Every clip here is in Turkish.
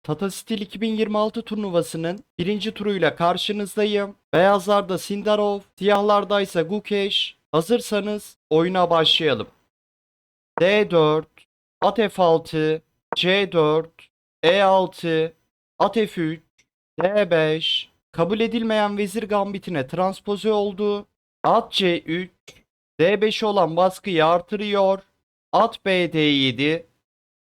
Tata Steel 2026 turnuvasının birinci turuyla karşınızdayım. Beyazlarda Sindarov, siyahlarda ise Gukesh. Hazırsanız oyuna başlayalım. D4, at F6, C4, E6, at F3, D5, kabul edilmeyen vezir gambitine transpoze oldu. At C3, D5 olan baskıyı artırıyor. At B D7,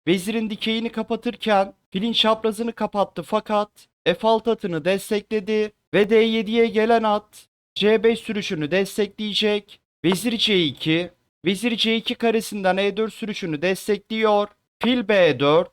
vezirin dikeyini kapatırken filin çaprazını kapattı fakat F6 atını destekledi ve D7'ye gelen at C5 sürüşünü destekleyecek. Vezir C2, vezir C2 karesinden E4 sürüşünü destekliyor. Fil B4,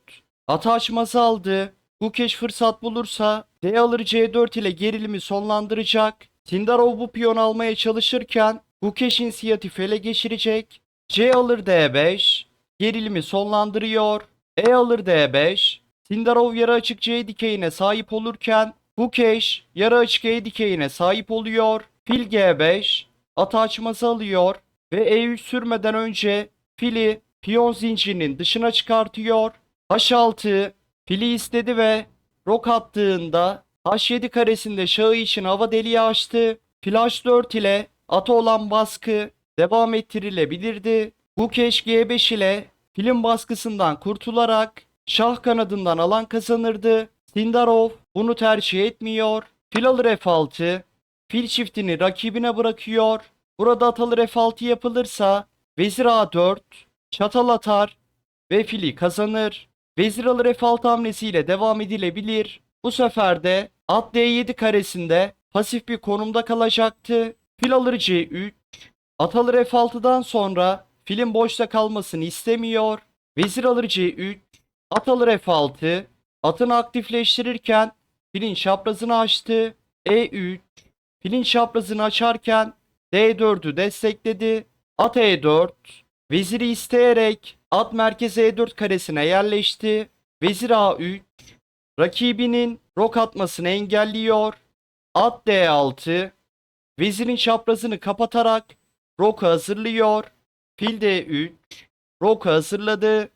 atı açması aldı. Gukesh fırsat bulursa D alır C4 ile gerilimi sonlandıracak. Sindarov bu piyonu almaya çalışırken Gukesh inisiyatif ele geçirecek. C alır D5, gerilimi sonlandırıyor. E alır D5. Sindarov yarı açık C dikeyine sahip olurken Gukesh yarı açık E dikeyine sahip oluyor. Fil G5. Atı açması alıyor ve E3 sürmeden önce fili piyon zincirinin dışına çıkartıyor. H6 fili istedi ve rok attığında H7 karesinde şahı için hava deliği açtı. Fil H4 ile ata olan baskı devam ettirilebilirdi. Gukesh G5 ile filin baskısından kurtularak şah kanadından alan kazanırdı. Sindarov bunu tercih etmiyor. Fil alır F6. Fil çiftini rakibine bırakıyor. Burada at alır F6 yapılırsa vezir A4 çatal atar ve fili kazanır. Vezir alır F6 hamlesiyle devam edilebilir. Bu sefer de at D7 karesinde pasif bir konumda kalacaktı. Fil alır C3. At alır F6'dan sonra filin boşta kalmasını istemiyor. Vezir alır C3. At alır F6. Atını aktifleştirirken filin çaprazını açtı. E3. Filin çaprazını açarken D4'ü destekledi. At E4. Veziri isteyerek at merkez E4 karesine yerleşti. Vezir A3. Rakibinin rok atmasını engelliyor. At D6. Vezirin çaprazını kapatarak roku hazırlıyor. Fil D3. Roku hazırladı.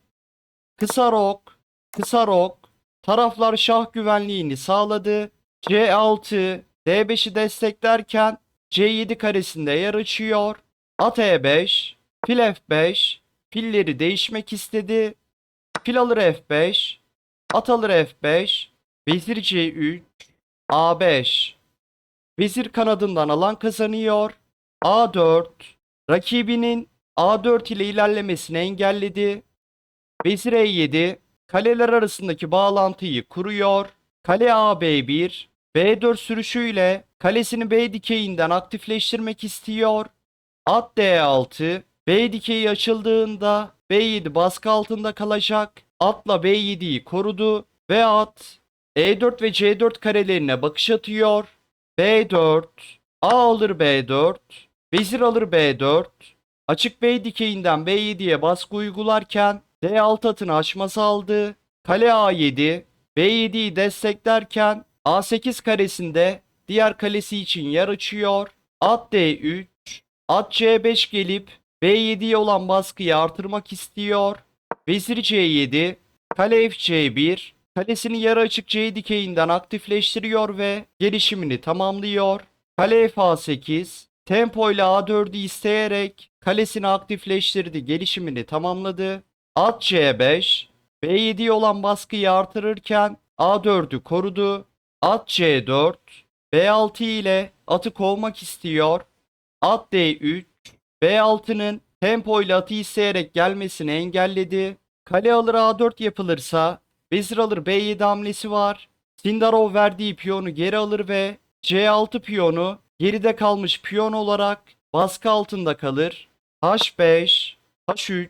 Kısa rok. Kısa rok. Taraflar şah güvenliğini sağladı. C6. D5'i desteklerken C7 karesinde yer açıyor. At E5. Fil F5. Filleri değişmek istedi. Fil alır F5. At alır F5. Vezir C3. A5. Vezir kanadından alan kazanıyor. A4. Rakibinin A4 ile ilerlemesini engelledi. Vezir E7. Kaleler arasındaki bağlantıyı kuruyor. Kale AB1. B4 sürüşüyle kalesini B dikeyinden aktifleştirmek istiyor. At D6. B dikeyi açıldığında B7 baskı altında kalacak. Atla B7'yi korudu ve at E4 ve C4 karelerine bakış atıyor. B4, A alır B4, vezir alır B4, açık B dikeyinden B7'ye baskı uygularken D6 atını açması aldı. Kale A7, B7'yi desteklerken A8 karesinde diğer kalesi için yer açıyor. At D3, at C5 gelip B7'ye olan baskıyı artırmak istiyor. Vezir C7, kale FC1, kalesini yarı açık C dikeyinden aktifleştiriyor ve gelişimini tamamlıyor. Kale F8, tempo ile A4'ü isteyerek kalesini aktifleştirdi, gelişimini tamamladı. At C5, B7'ye olan baskıyı artırırken A4'ü korudu. At C4, B6 ile atı kovmak istiyor. At D3, B6'nın tempo ile atı isteyerek gelmesini engelledi. Kale alır A4 yapılırsa vezir alır B7 hamlesi var. Sindarov verdiği piyonu geri alır ve C6 piyonu geride kalmış piyon olarak baskı altında kalır. H5, H3,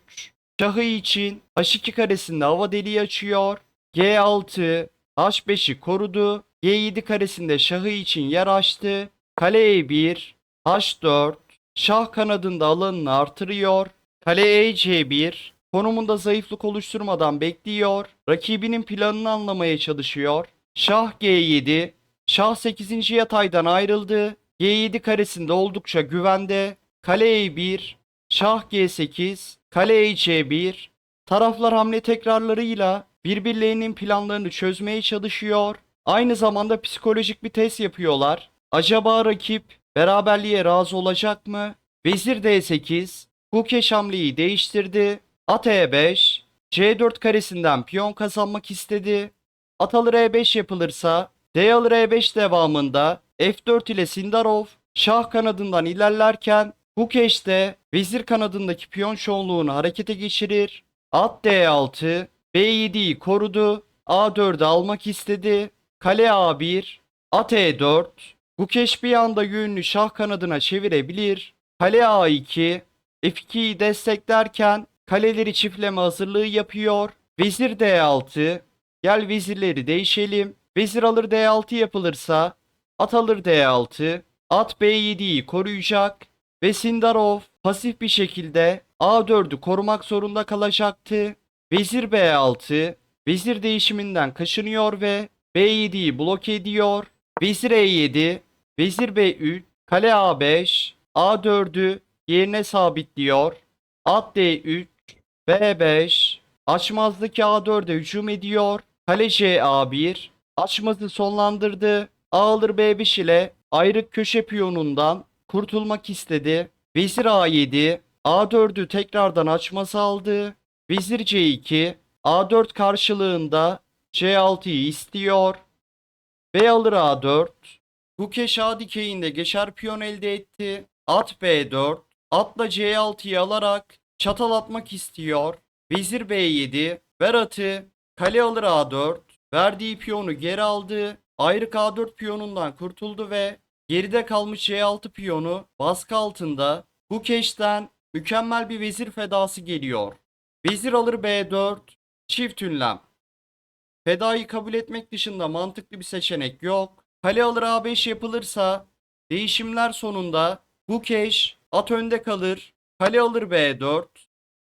şahı için H2 karesinde hava deliği açıyor. G6, H5'i korudu. G7 karesinde şahı için yer açtı. Kale E1, H4, şah kanadında alanını artırıyor. Kale E-C1 konumunda zayıflık oluşturmadan bekliyor. Rakibinin planını anlamaya çalışıyor. Şah G7, şah 8. yataydan ayrıldı. G7 karesinde oldukça güvende. Kale E1, şah G8, kale E-C1. Taraflar hamle tekrarlarıyla birbirlerinin planlarını çözmeye çalışıyor. Aynı zamanda psikolojik bir test yapıyorlar. Acaba rakip beraberliğe razı olacak mı? Vezir D8, Gukeş hamleyi değiştirdi. At E5, C4 karesinden piyon kazanmak istedi. At alır E5 yapılırsa D alır E5 devamında F4 ile Sindarov şah kanadından ilerlerken Gukeş de vezir kanadındaki piyon çoğunluğunu harekete geçirir. At D6, B7'yi korudu. A4'ü almak istedi. Kale A1, at E4. Gukeş bir anda yönünü şah kanadına çevirebilir. Kale A2, F2'yi desteklerken kaleleri çiftleme hazırlığı yapıyor. Vezir D6, gel vezirleri değişelim. Vezir alır D6 yapılırsa at alır D6, at B7'yi koruyacak ve Sindarov pasif bir şekilde A4'ü korumak zorunda kalacaktı. Vezir B6, vezir değişiminden kaçınıyor ve B7'yi bloke ediyor. Vezir E7, vezir B3, kale A5, A4'ü yerine sabitliyor. At D3, B5, açmazdaki A4'e hücum ediyor. Kale C1, açmazı sonlandırdı. A alır B5 ile ayrık köşe piyonundan kurtulmak istedi. Vezir A7, A4'ü tekrardan açması aldı. Vezir C2, A4 karşılığında C6'yı istiyor. B alır A4. Gukeş A dikeyinde geçer piyon elde etti. At B4. Atla C6'yı alarak çatal atmak istiyor. Vezir B7. Ver atı. Kale alır A4. Verdiği piyonu geri aldı. Ayrık A4 piyonundan kurtuldu ve geride kalmış C6 piyonu baskı altında. Gukeş'ten mükemmel bir vezir fedası geliyor. Vezir alır B4. Çift ünlem. Fedayı kabul etmek dışında mantıklı bir seçenek yok. Kale alır A5 yapılırsa değişimler sonunda Gukeş at önde kalır. Kale alır B4.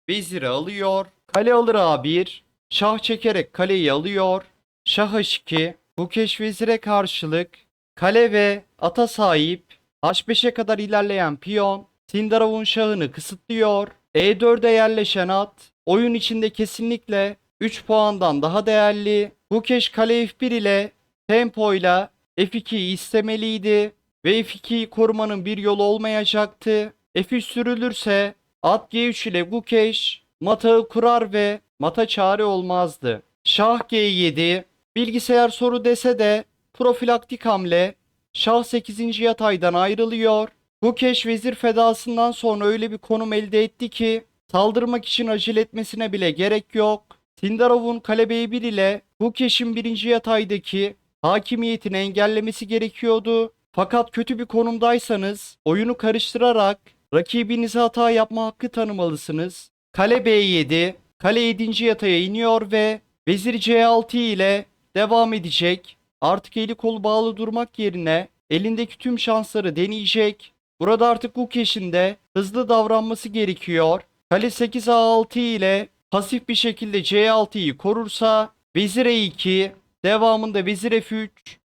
Veziri alıyor. Kale alır A1. Şah çekerek kaleyi alıyor. Şah H2. Gukeş vezire karşılık kale ve ata sahip H5'e kadar ilerleyen piyon Sindarov'un şahını kısıtlıyor. E4'e yerleşen at oyun içinde kesinlikle 3 puandan daha değerli. Gukeş kale F1 ile tempoyla F2'yi istemeliydi ve F2'yi korumanın bir yolu olmayacaktı. F3 sürülürse at G3 ile Gukeş matağı kurar ve mata çare olmazdı. Şah G7, bilgisayar soru dese de profilaktik hamle. Şah 8. yataydan ayrılıyor. Gukeş vezir fedasından sonra öyle bir konum elde etti ki saldırmak için acele etmesine bile gerek yok. Sindarov'un kale B1 ile Gukeş'in 1. yataydaki hakimiyetini engellemesi gerekiyordu. Fakat kötü bir konumdaysanız oyunu karıştırarak rakibinize hata yapma hakkı tanımalısınız. Kale B7, kale 7. yataya iniyor ve vezir C6 ile devam edecek. Artık eli kolu bağlı durmak yerine elindeki tüm şansları deneyecek. Burada artık Gukeş'in de hızlı davranması gerekiyor. Kale 8 A6 ile pasif bir şekilde C6'yı korursa vezir E2, devamında vezir F3,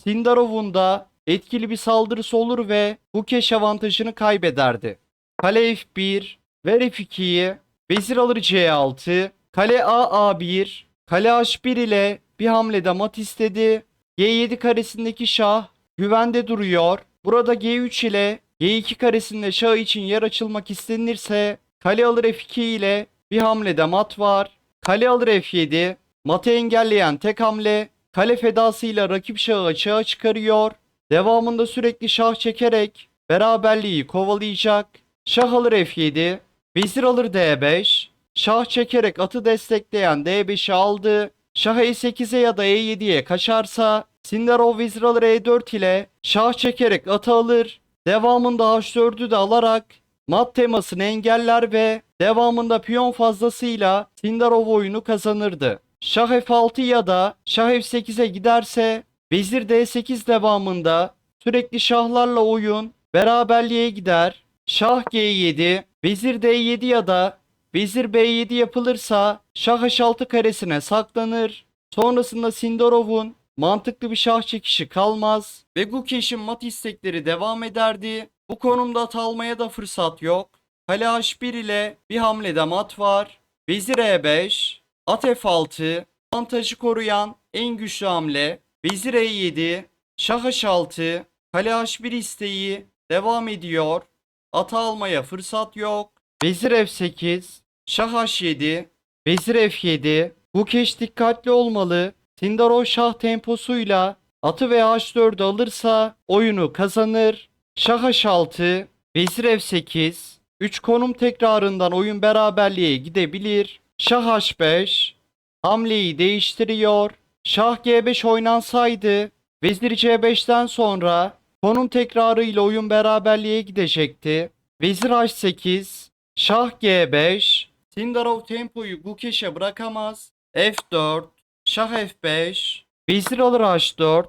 Sindarov'un da etkili bir saldırısı olur ve Gukeş avantajını kaybederdi. Kale F1, ver F2'yi, vezir alır C6, kale A1, kale H1 ile bir hamlede mat istedi. G7 karesindeki şah güvende duruyor. Burada G3 ile G2 karesinde şah için yer açılmak istenirse kale alır F2 ile bir hamlede mat var. Kale alır F7, matı engelleyen tek hamle. Kale fedasıyla rakip şahı açığa çıkarıyor. Devamında sürekli şah çekerek beraberliği kovalayacak. Şah alır F7, vezir alır D5, şah çekerek atı destekleyen D5'i aldı. Şah E8'e ya da E7'ye kaçarsa Sindarov vezir alır E4 ile şah çekerek atı alır. Devamında H4'ü de alarak mat temasını engeller ve devamında piyon fazlasıyla Sindarov oyunu kazanırdı. Şah F6 ya da Şah F8'e giderse vezir D8 devamında sürekli şahlarla oyun beraberliğe gider. Şah G7, vezir D7 ya da vezir B7 yapılırsa şah H6 karesine saklanır. Sonrasında Sindarov'un mantıklı bir şah çekişi kalmaz ve Gukeş'in mat istekleri devam ederdi. Bu konumda at almaya da fırsat yok. Kale H1 ile bir hamlede mat var. Vezir E5, at F6, Avantajı koruyan en güçlü hamle Vezir E7, Şah H6, Kale H1 isteği devam ediyor. Ata almaya fırsat yok. Vezir F8, Şah H7, Vezir F7. Bu keş dikkatli olmalı. Sindarov şah temposuyla atı ve H4'ü alırsa oyunu kazanır. Şah H6, Vezir F8. 3 konum tekrarından oyun beraberliğe gidebilir. Şah H5 hamleyi değiştiriyor. Şah G5 oynansaydı Vezir C5'ten sonra konum tekrarıyla oyun beraberliğe gidecekti. Vezir H8, Şah G5, Sindarov tempoyu Gukeş'e bırakamaz. F4, Şah F5, Vezir alır H4,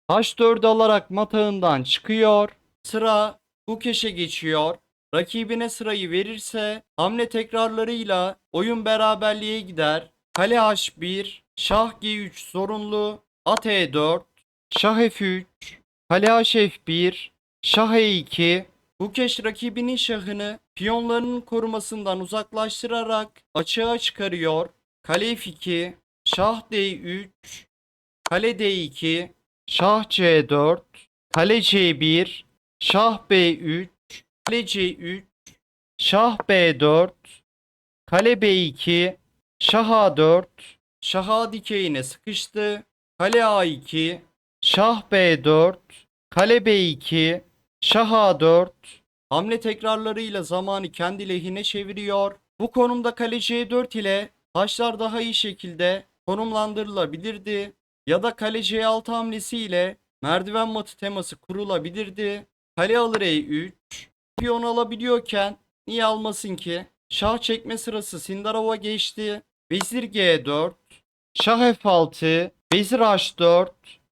H4 alarak matağından çıkıyor. Sıra Gukeş'e geçiyor. Rakibine sırayı verirse hamle tekrarlarıyla oyun beraberliğe gider. Kale H1, Şah G3 sorunlu, at E4, Şah F3, Kale H1, Şah E2. Gukeş rakibinin şahını piyonlarının korumasından uzaklaştırarak açığa çıkarıyor. Kale F2, Şah D3, Kale D2, Şah C4, Kale C1, Şah B3, Kale C3, Şah B4, Kale B2, Şah A4, Şah A dikeyine sıkıştı. Kale A2, Şah B4, Kale B2, Şah A4. Hamle tekrarlarıyla zamanı kendi lehine çeviriyor. Bu konumda kale C4 ile taşlar daha iyi şekilde konumlandırılabilirdi. Ya da kale C6 hamlesi ile merdiven matı teması kurulabilirdi. Kale alır E3. Piyon alabiliyorken niye almasın ki? Şah çekme sırası Sindarov'a geçti. Vezir G4, Şah F6, Vezir H4,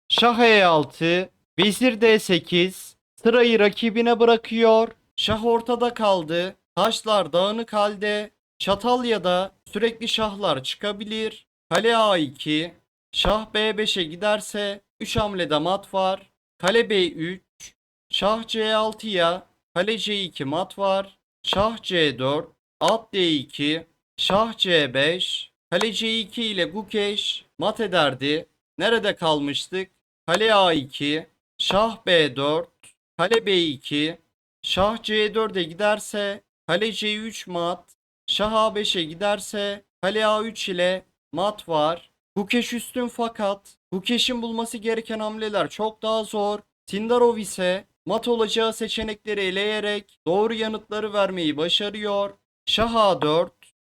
Şah E6, Vezir D8. Sırayı rakibine bırakıyor. Şah ortada kaldı. Taşlar dağınık halde. Çatal ya da sürekli şahlar çıkabilir. Kale A2, Şah B5'e giderse 3 hamlede mat var. Kale B3, Şah C6'ya, Kale C2 mat var. Şah C4, at D2, Şah C5, Kale C2 ile Gukeş mat ederdi. Nerede kalmıştık? Kale A2, Şah B4, Kale B2, Şah C4'e giderse Kale C3 mat, Şah A5'e giderse Kale A3 ile mat var. Gukeş üstün fakat Gukesh'in bulması gereken hamleler çok daha zor. Sindarov ise mat olacağı seçenekleri eleyerek doğru yanıtları vermeyi başarıyor. Şah A4,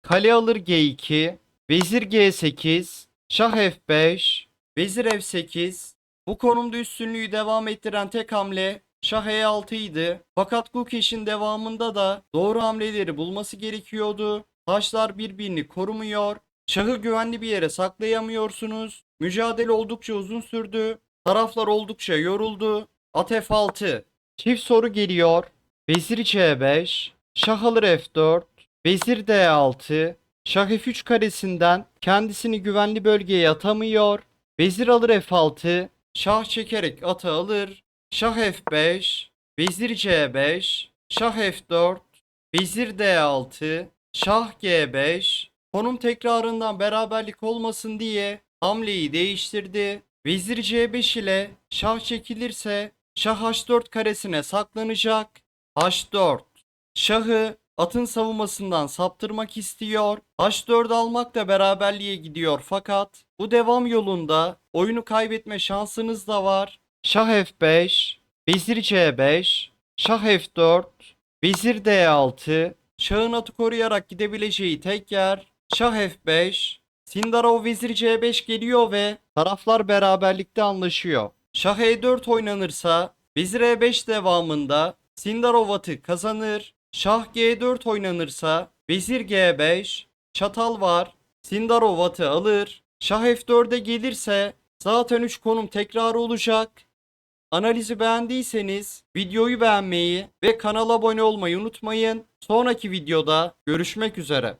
Kale alır G2, Vezir G8, Şah F5, Vezir F8. Bu konumda üstünlüğü devam ettiren tek hamle Şah E6 idi. Fakat Gukesh'in devamında da doğru hamleleri bulması gerekiyordu. Taşlar birbirini korumuyor. Şahı güvenli bir yere saklayamıyorsunuz. Mücadele oldukça uzun sürdü. Taraflar oldukça yoruldu. At F6. Çift soru geliyor. Vezir C5, Şah alır F4, Vezir D6, Şah F3 karesinden kendisini güvenli bölgeye atamıyor. Vezir alır F6, Şah çekerek atı alır. Şah F5, Vezir C5, Şah F4, Vezir D6, Şah G5. Konum tekrarından beraberlik olmasın diye hamleyi değiştirdi. Vezir C5 ile Şah çekilirse Şah H4 karesine saklanacak. H4. Şahı atın savunmasından saptırmak istiyor. H4 almak da beraberliğe gidiyor fakat bu devam yolunda oyunu kaybetme şansınız da var. Şah F5, Vezir C5, Şah F4, Vezir D6. Şahın atı koruyarak gidebileceği tek yer Şah F5. Sindarov Vezir C5 geliyor ve taraflar beraberlikte anlaşıyor. Şah E4 oynanırsa Vezir E5 devamında Sindarov atı kazanır. Şah G4 oynanırsa Vezir G5, çatal var. Sindarov atı alır. Şah F4'e gelirse zaten 3 konum tekrar olacak. Analizi beğendiyseniz videoyu beğenmeyi ve kanala abone olmayı unutmayın. Sonraki videoda görüşmek üzere.